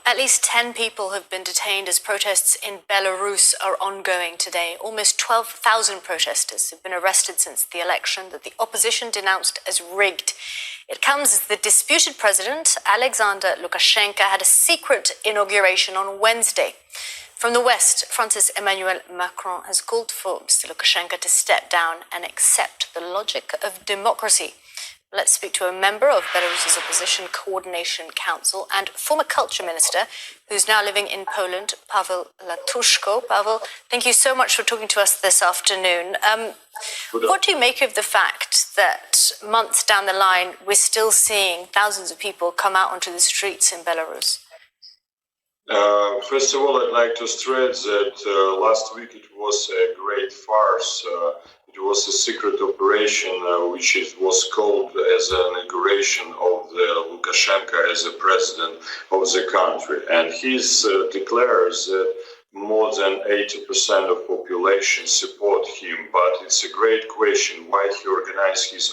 At least 10 people have been detained as protests in Belarus are ongoing today. Almost 12,000 protesters have been arrested since the election that the opposition denounced as rigged. It comes as the disputed president, Alexander Lukashenko, had a secret inauguration on Wednesday. From the West, France's Emmanuel Macron has called for Mr. Lukashenko to step down and accept the logic of democracy. Let's speak to a member of Belarus's Opposition Coordination Council and former culture minister who's now living in Poland, Pawel Latuszka. Pavel, thank you so much for talking to us this afternoon. What do you make of the fact that months down the line, we're still seeing thousands of people come out onto the streets in Belarus? First of all, I'd like to stress that last week it was a great farce. It was a secret operation which was called as an inauguration of the Lukashenko as a president of the country. And he declares that more than 80% of population support him. But it's a great question why he organized his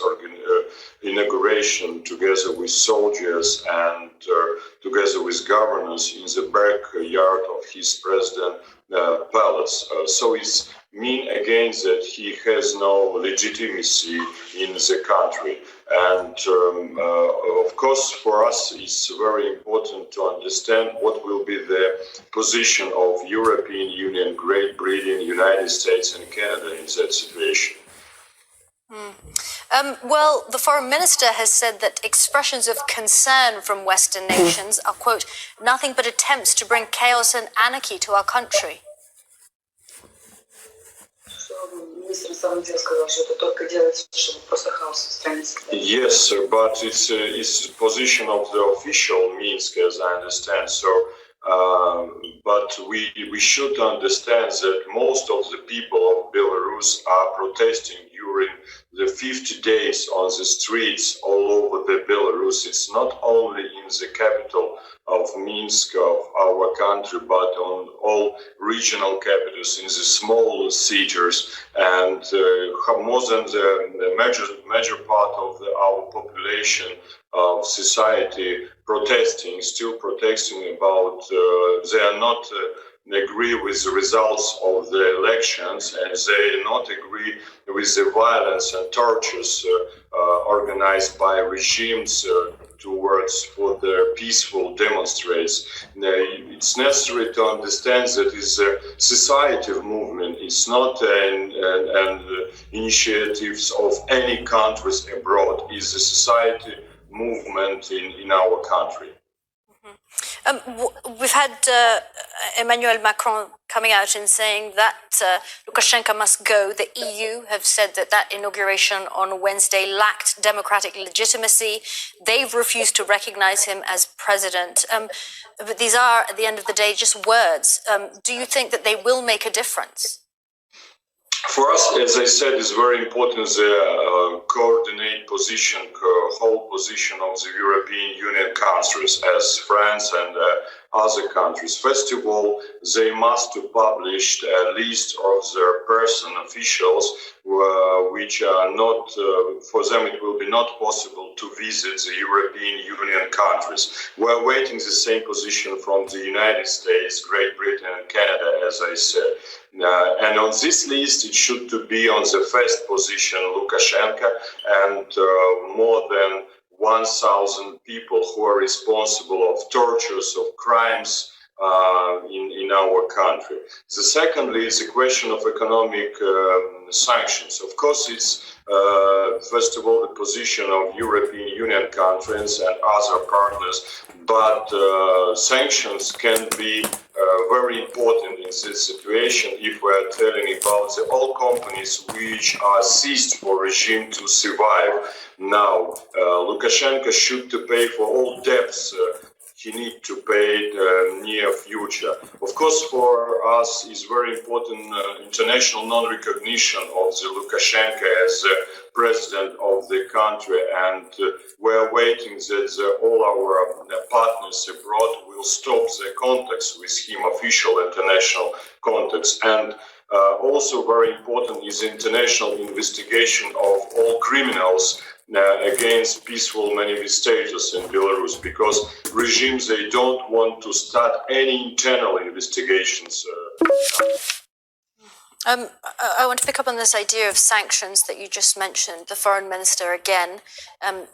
inauguration together with soldiers and together with governors in the backyard of his president palace. So it's mean again that he has no legitimacy in the country. And of course, for us, it's very important to understand what will be the position of European Union, Great Britain, United States and Canada in that situation. Well, the foreign minister has said that expressions of concern from Western nations are, quote, nothing but attempts to bring chaos and anarchy to our country. Yes, but it's the position of the official Minsk, as I understand. So, but we should understand that most of the people of Belarus are protesting during the 50 days on the streets all over the Belarus. It's not only in the capital of Minsk, of our country, but on all regional capitals, in the small cities, and more than the major part of our population of society still protesting about they are not agree with the results of the elections, and they not agree with the violence and tortures organized by regimes for the peaceful demonstrations. It's necessary to understand that it's a society movement. It's not an initiatives of any countries abroad. It's a society movement in our country. We've had Emmanuel Macron coming out and saying that Lukashenko must go. The EU have said that inauguration on Wednesday lacked democratic legitimacy. They've refused to recognize him as president. But these are, at the end of the day, just words. Do you think that they will make a difference? For us, as I said, it's very important the coordinate position, whole position of the European Union countries as France and other countries. First of all, they must publish a list of their officials which are not, for them it will be not possible to visit the European Union countries. We're waiting the same position from the United States, Great Britain and Canada, as I said. And on this list, it should to be on the first position Lukashenko and more than 1,000 people who are responsible of tortures, of crimes in our country. The secondly is the question of economic sanctions. Of course, it's first of all the position of European Union countries and other partners, but sanctions can be very important in this situation if we are telling about the all companies which are seized for regime to survive. Now, Lukashenko should to pay for all debts he need to pay the near future. Of course, for us is very important international non-recognition of the Lukashenko as president of the country, and we're waiting that all our partners abroad will stop the contacts with him, official international contacts. And also very important is international investigation of all criminals against peaceful manifestators in Belarus, because regimes, they don't want to start any internal investigations. I want to pick up on this idea of sanctions that you just mentioned. The foreign minister again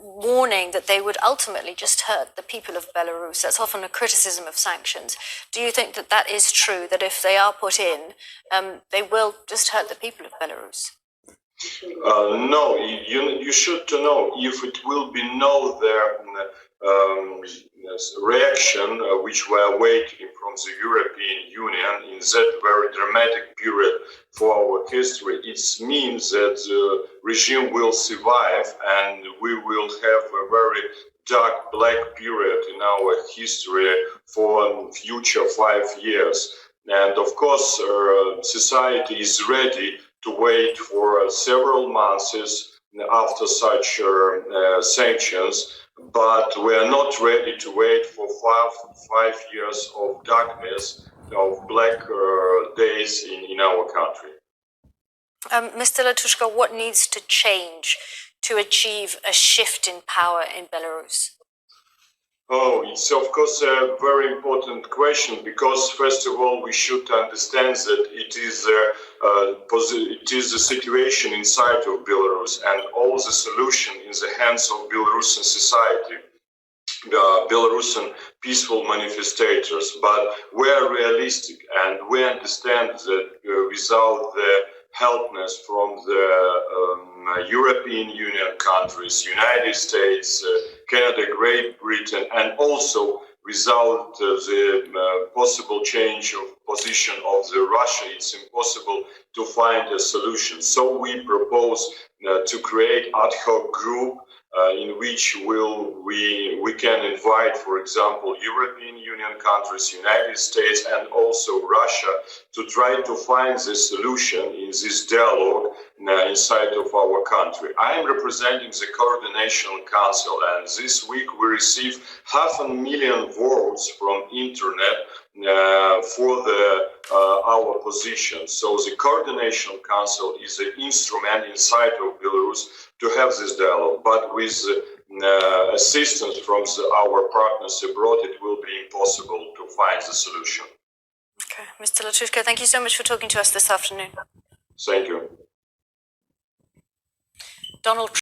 warning that they would ultimately just hurt the people of Belarus. That's often a criticism of sanctions. Do you think that that is true, that if they are put in, they will just hurt the people of Belarus? No, you should know if it will be no reaction which we are waiting from the European Union in that very dramatic period for our history. It means that the regime will survive and we will have a very dark black period in our history for future 5 years. And of course, society is ready to wait for several months after such sanctions, but we are not ready to wait for five years of darkness, of black days in our country. Mr. Latushka, what needs to change to achieve a shift in power in Belarus? Oh, it's of course a very important question, because first of all we should understand that it is the situation inside of Belarus, and all the solution in the hands of Belarusian society, Belarusian peaceful manifestators. But we are realistic and we understand that without the helpness from the European Union countries, United States, Canada, Great Britain, and also without the possible change of position of the Russia, it's impossible to find a solution. So we propose to create ad hoc group in which we can invite, for example, European Union countries, United States, and also Russia to try to find the solution in this dialogue inside of our country. I am representing the Coordination Council, and this week we received 500,000 votes from internet for our position. So the Coordination Council is an instrument inside of Belarus to have this dialogue, but with assistance from our partners abroad, it will be impossible to find the solution. Okay, Mr. Latushka, thank you so much for talking to us this afternoon. Thank you. Donald